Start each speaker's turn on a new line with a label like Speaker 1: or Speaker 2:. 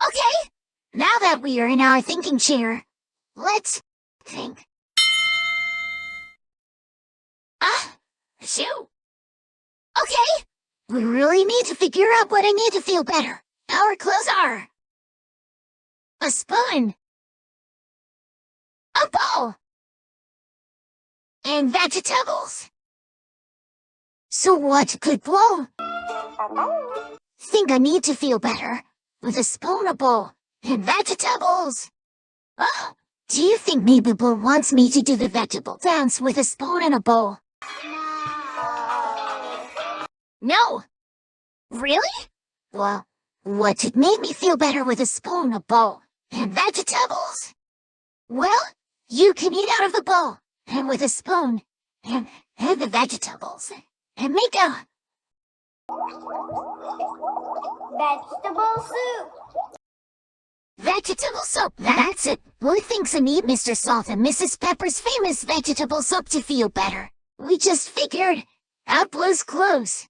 Speaker 1: Okay, now that we are in our thinking chair, let's think. Shoot. Okay, we really need to figure out what I need to feel better. Our clothes are a spoon, a bowl, and vegetables. So what could blow? Think I need to feel better with a spoon, a bowl, and vegetables. Oh, do you think maybe Blue wants me to do the vegetable dance with a spoon and a bowl? No. Really? Well, what could make me feel better with a spoon, a bowl, and vegetables? Well, you can eat out of the bowl, and with a spoon, and the vegetables, and make a
Speaker 2: vegetable soup.
Speaker 1: Vegetable soup, that's it. Blue thinks I need Mr. Salt and Mrs. Pepper's famous vegetable soup to feel better. We just figured out Blue's clothes.